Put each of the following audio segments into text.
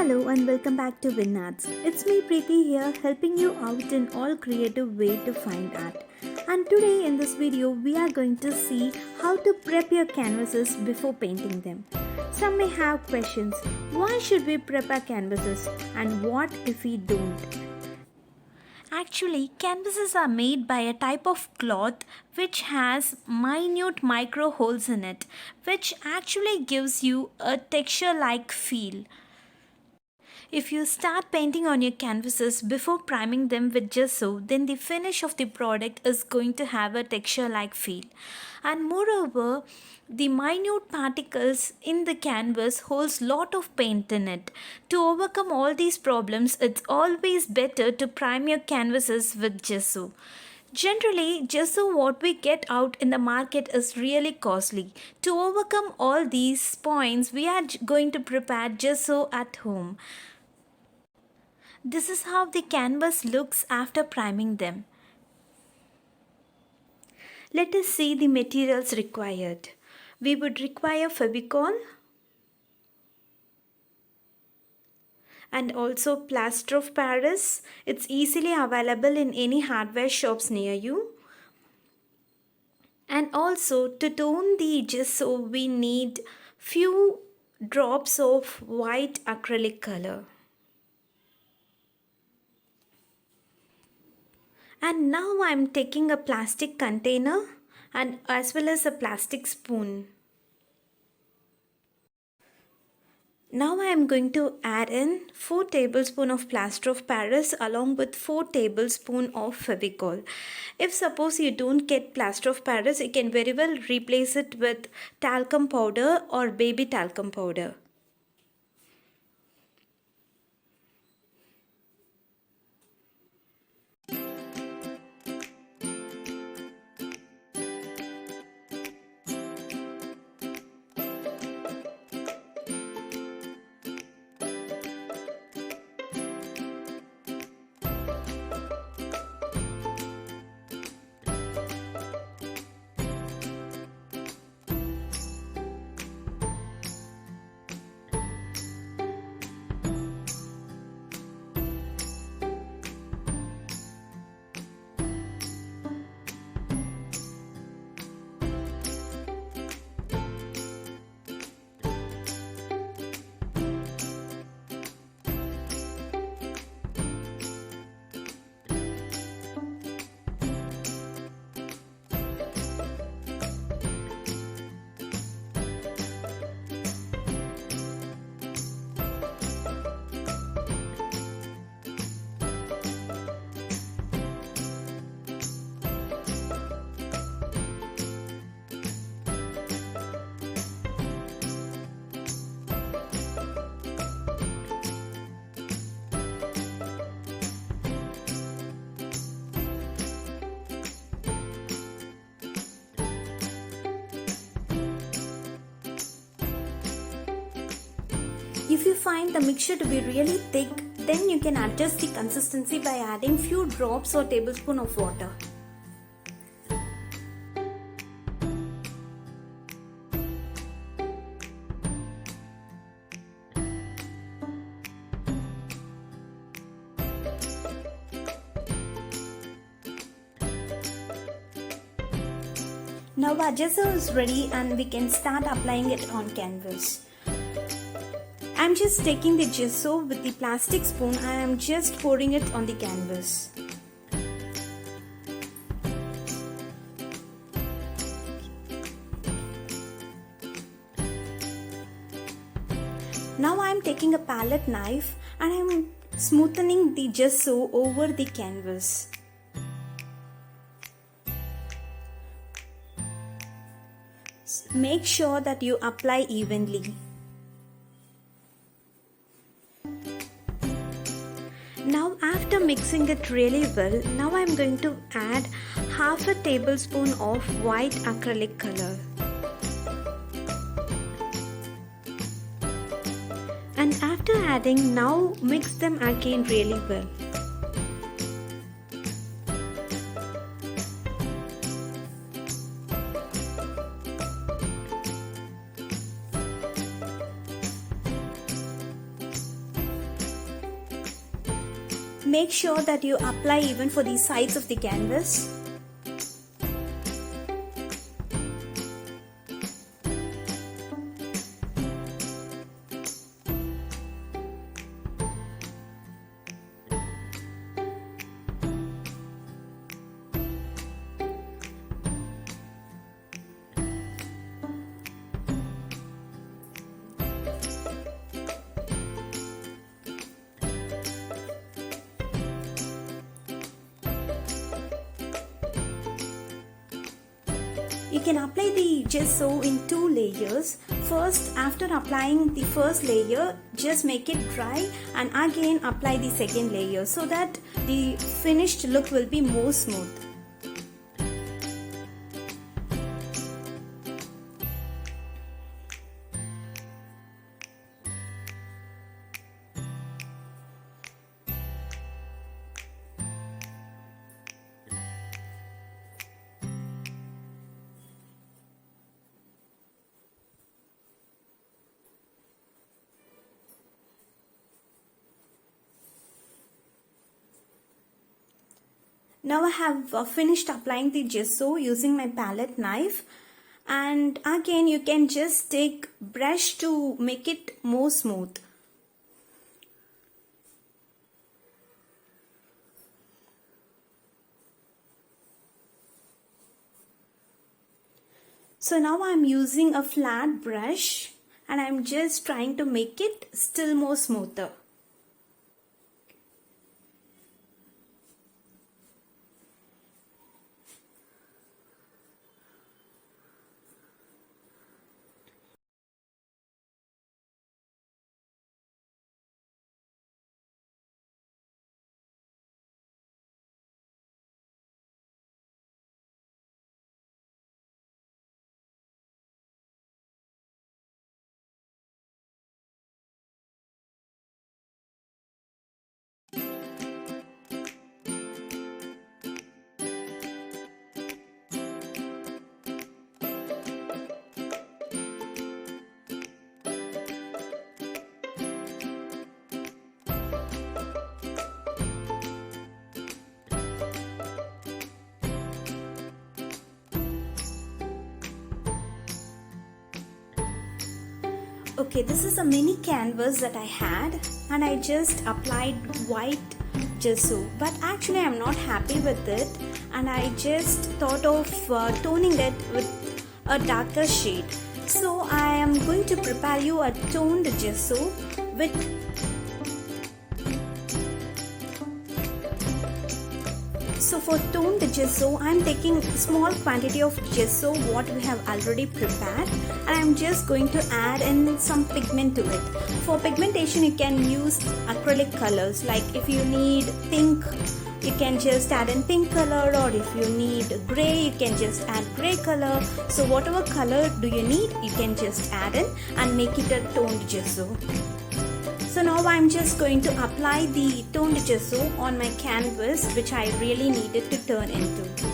Hello and welcome back to Winarts. It's me Preeti here helping you out in all creative way to find art. And today in this video we are going to see how to prep your canvases before painting them. Some may have questions. Why should we prep our canvases and what if we don't? Actually, canvases are made by a type of cloth which has minute micro holes in it, which actually gives you a texture-like feel. If you start painting on your canvases before priming them with gesso, then the finish of the product is going to have a texture-like feel. And moreover, the minute particles in the canvas holds lot of paint in it. To overcome all these problems, it's always better to prime your canvases with gesso. Generally, gesso what we get out in the market is really costly. To overcome all these points, we are going to prepare gesso at home. This is how the canvas looks after priming them. Let us see the materials required. We would require Fevicol and also plaster of Paris. It's easily available in any hardware shops near you. And also to tone the gesso we need few drops of white acrylic color. And now I am taking a plastic container and as well as a plastic spoon. Now I am going to add in 4 tablespoons of plaster of Paris along with 4 tablespoons of Fevicol. If suppose you don't get plaster of Paris, you can very well replace it with talcum powder or baby talcum powder. If you find the mixture to be really thick, then you can adjust the consistency by adding few drops or tablespoon of water. Now our gesso is ready and we can start applying it on canvas. I am just taking the gesso with the plastic spoon and I am just pouring it on the canvas. Now I am taking a palette knife and I am smoothing the gesso over the canvas. Make sure that you apply evenly. Now after mixing it really well, now I am going to add half a tablespoon of white acrylic color. And after adding, now mix them again really well. Make sure that you apply even for the sides of the canvas. You can apply the gesso in 2 layers. First, after applying the first layer, just make it dry and again apply the second layer so that the finished look will be more smooth. Now I have finished applying the gesso using my palette knife, and again you can just take brush to make it more smooth. So now I am using a flat brush and I am just trying to make it still more smoother. Okay, this is a mini canvas that I had and I just applied white gesso, but actually I'm not happy with it and I just thought of toning it with a darker shade. So I am going to prepare you a toned gesso with So for toned gesso, I am taking small quantity of gesso what we have already prepared and I am just going to add in some pigment to it. For pigmentation you can use acrylic colors, like if you need pink you can just add in pink color, or if you need grey you can just add grey color. So whatever color do you need you can just add in and make it a toned gesso. So now I'm just going to apply the toned gesso on my canvas, which I really needed to turn into.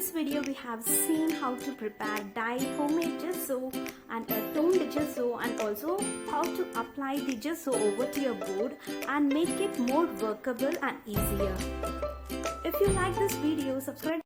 this video we have seen how to prepare dyed homemade gesso and a toned gesso, and also how to apply the gesso over to your board and make it more workable and easier. If you like this video, subscribe.